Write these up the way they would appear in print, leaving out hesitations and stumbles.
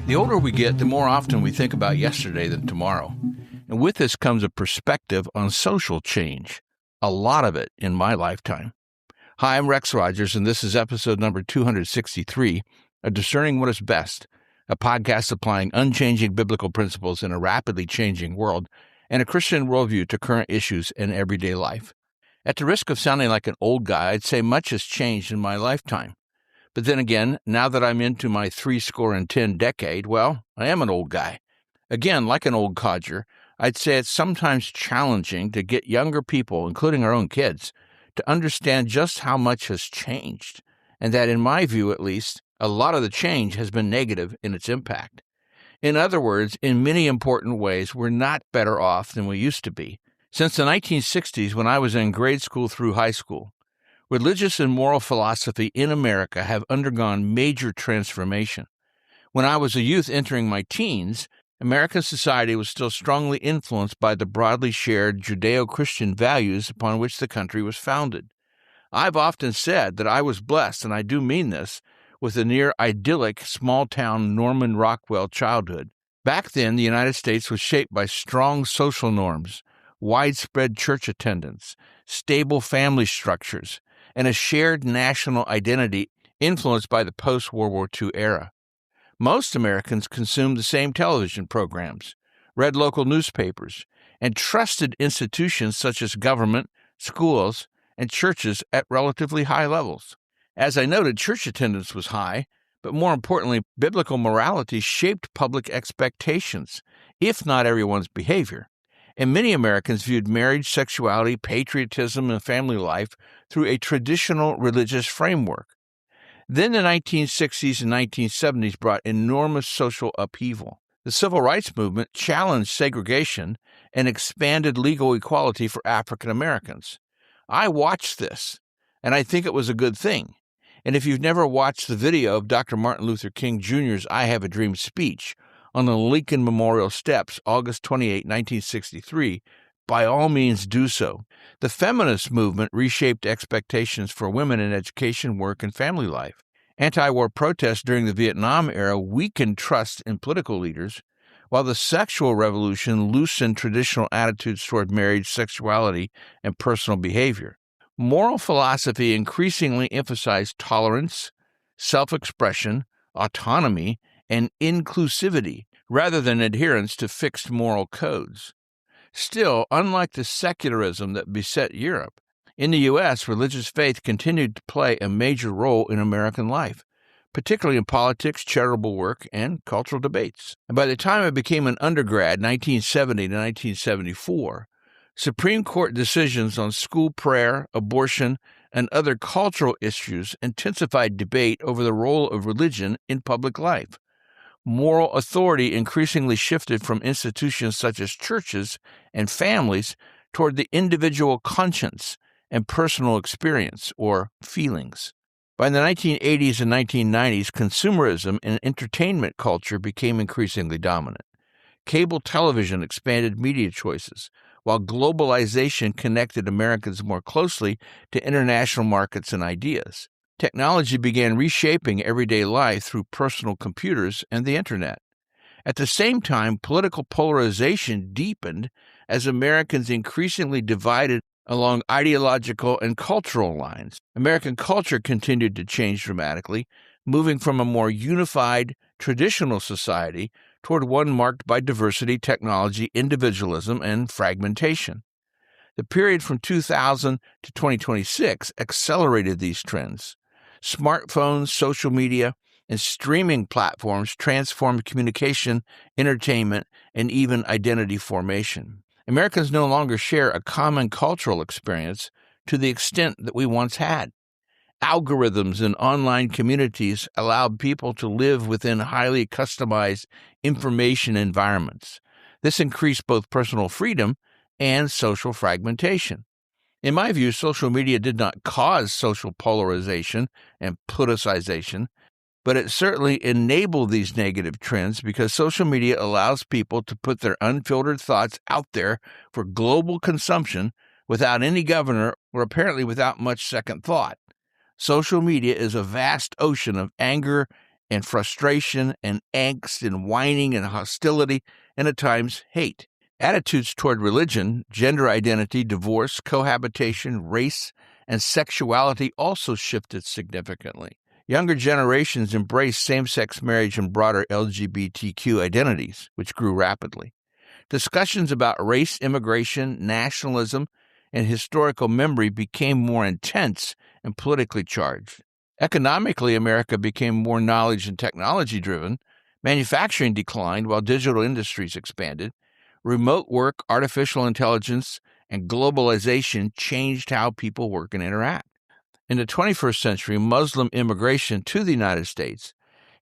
The older we get, the more often we think about yesterday than tomorrow. And with this comes a perspective on social change, a lot of it in my lifetime. Hi, I'm Rex Rogers, and this is episode number 263 of Discerning What is Best, a podcast applying unchanging biblical principles in a rapidly changing world and a Christian worldview to current issues in everyday life. At the risk of sounding like an old guy, I'd say much has changed in my lifetime. But then again, now that I'm into my 70 decade, well, I am an old guy. Again, like an old codger, I'd say it's sometimes challenging to get younger people, including our own kids, to understand just how much has changed, and that, in my view at least, a lot of the change has been negative in its impact. In other words, in many important ways, we're not better off than we used to be. Since the 1960s, when I was in grade school through high school, religious and moral philosophy in America have undergone major transformation. When I was a youth entering my teens, American society was still strongly influenced by the broadly shared Judeo-Christian values upon which the country was founded. I've often said that I was blessed, and I do mean this, with a near idyllic small-town Norman Rockwell childhood. Back then, the United States was shaped by strong social norms, widespread church attendance, stable family structures, and a shared national identity influenced by the post-World War II era. Most Americans consumed the same television programs, read local newspapers, and trusted institutions such as government, schools, and churches at relatively high levels. As I noted, church attendance was high, but more importantly, biblical morality shaped public expectations, if not everyone's behavior. And many Americans viewed marriage, sexuality, patriotism, and family life through a traditional religious framework. Then the 1960s and 1970s brought enormous social upheaval. The Civil Rights Movement challenged segregation and expanded legal equality for African Americans. I watched this, and I think it was a good thing. And if you've never watched the video of Dr. Martin Luther King Jr.'s I Have a Dream speech on the Lincoln Memorial Steps, August 28, 1963, by all means do so. The feminist movement reshaped expectations for women in education, work, and family life. Anti-war protests during the Vietnam era weakened trust in political leaders, while the sexual revolution loosened traditional attitudes toward marriage, sexuality, and personal behavior. Moral philosophy increasingly emphasized tolerance, self-expression, autonomy, and inclusivity, rather than adherence to fixed moral codes. Still, unlike the secularism that beset Europe, in the U.S., religious faith continued to play a major role in American life, particularly in politics, charitable work, and cultural debates. And by the time I became an undergrad, 1970 to 1974, Supreme Court decisions on school prayer, abortion, and other cultural issues intensified debate over the role of religion in public life. Moral authority increasingly shifted from institutions such as churches and families toward the individual conscience and personal experience, or feelings. By the 1980s and 1990s, consumerism and entertainment culture became increasingly dominant. Cable television expanded media choices, while globalization connected Americans more closely to international markets and ideas. Technology began reshaping everyday life through personal computers and the internet. At the same time, political polarization deepened as Americans increasingly divided along ideological and cultural lines. American culture continued to change dramatically, moving from a more unified, traditional society toward one marked by diversity, technology, individualism, and fragmentation. The period from 2000 to 2026 accelerated these trends. Smartphones, social media, and streaming platforms transformed communication, entertainment, and even identity formation. Americans no longer share a common cultural experience to the extent that we once had. Algorithms and online communities allowed people to live within highly customized information environments. This increased both personal freedom and social fragmentation. In my view, social media did not cause social polarization and politicization, but it certainly enabled these negative trends because social media allows people to put their unfiltered thoughts out there for global consumption without any governor or apparently without much second thought. Social media is a vast ocean of anger and frustration and angst and whining and hostility and at times hate. Attitudes toward religion, gender identity, divorce, cohabitation, race, and sexuality also shifted significantly. Younger generations embraced same-sex marriage and broader LGBTQ identities, which grew rapidly. Discussions about race, immigration, nationalism, and historical memory became more intense and politically charged. Economically, America became more knowledge and technology-driven. Manufacturing declined while digital industries expanded. Remote work, artificial intelligence, and globalization changed how people work and interact. In the 21st century, Muslim immigration to the United States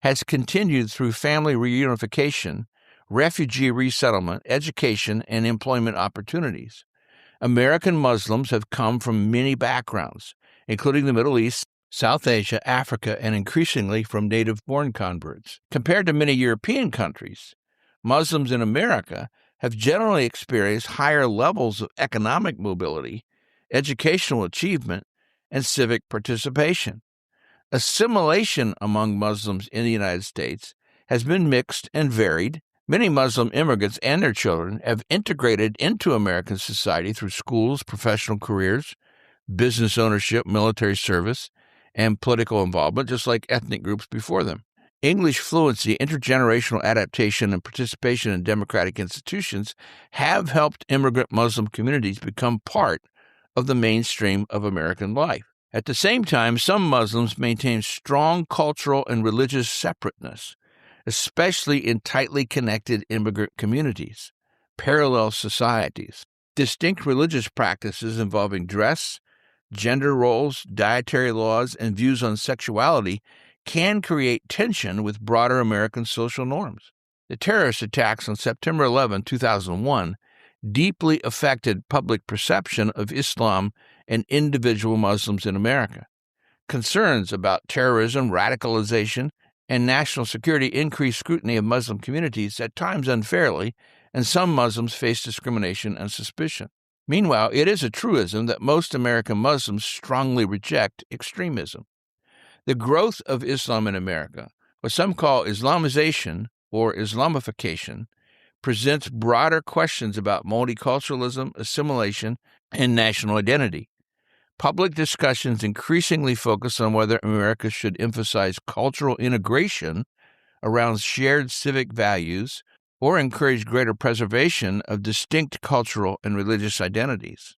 has continued through family reunification, refugee resettlement, education, and employment opportunities. American Muslims have come from many backgrounds, including the Middle East, South Asia, Africa, and increasingly from native-born converts. Compared to many European countries, Muslims in America have generally experienced higher levels of economic mobility, educational achievement, and civic participation. Assimilation among Muslims in the United States has been mixed and varied. Many Muslim immigrants and their children have integrated into American society through schools, professional careers, business ownership, military service, and political involvement, just like ethnic groups before them. English fluency, intergenerational adaptation, and participation in democratic institutions have helped immigrant Muslim communities become part of the mainstream of American life. At the same time, some Muslims maintain strong cultural and religious separateness, especially in tightly connected immigrant communities, parallel societies. Distinct religious practices involving dress, gender roles, dietary laws, and views on sexuality can create tension with broader American social norms. The terrorist attacks on September 11, 2001, deeply affected public perception of Islam and individual Muslims in America. Concerns about terrorism, radicalization, and national security increased scrutiny of Muslim communities, at times unfairly, and some Muslims face discrimination and suspicion. Meanwhile, it is a truism that most American Muslims strongly reject extremism. The growth of Islam in America, what some call Islamization or Islamification, presents broader questions about multiculturalism, assimilation, and national identity. Public discussions increasingly focus on whether America should emphasize cultural integration around shared civic values or encourage greater preservation of distinct cultural and religious identities.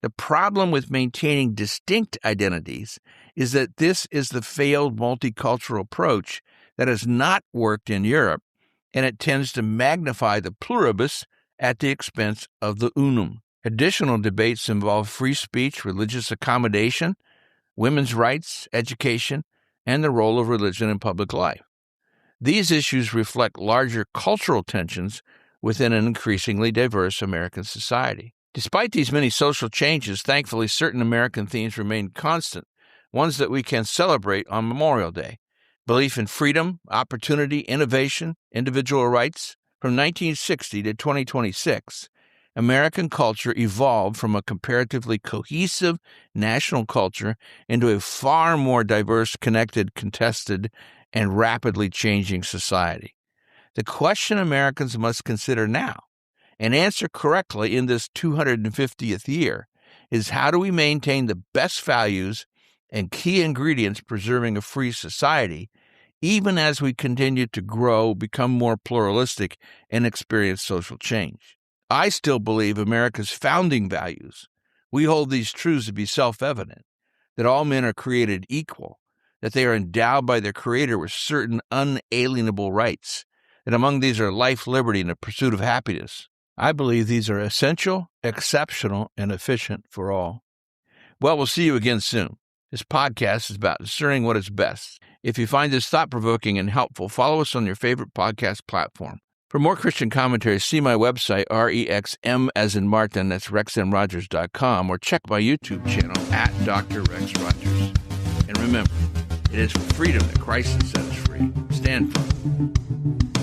The problem with maintaining distinct identities is that this is the failed multicultural approach that has not worked in Europe, and it tends to magnify the pluribus at the expense of the unum. Additional debates involve free speech, religious accommodation, women's rights, education, and the role of religion in public life. These issues reflect larger cultural tensions within an increasingly diverse American society. Despite these many social changes, thankfully, certain American themes remain constant, ones that we can celebrate on Memorial Day. Belief in freedom, opportunity, innovation, individual rights. From 1960 to 2026, American culture evolved from a comparatively cohesive national culture into a far more diverse, connected, contested, and rapidly changing society. The question Americans must consider now and answer correctly in this 250th year is, how do we maintain the best values and key ingredients preserving a free society, even as we continue to grow, become more pluralistic, and experience social change? I still believe America's founding values. We hold these truths to be self-evident, that all men are created equal, that they are endowed by their Creator with certain unalienable rights, that among these are life, liberty, and the pursuit of happiness. I believe these are essential, exceptional, and efficient for all. Well, we'll see you again soon. This podcast is about discerning what is best. If you find this thought-provoking and helpful, follow us on your favorite podcast platform. For more Christian commentaries, see my website, REXM as in Martin, that's rexmrogers.com, or check my YouTube channel at Dr. Rex Rogers. And remember, it is for freedom that Christ has set us free. Stand firm.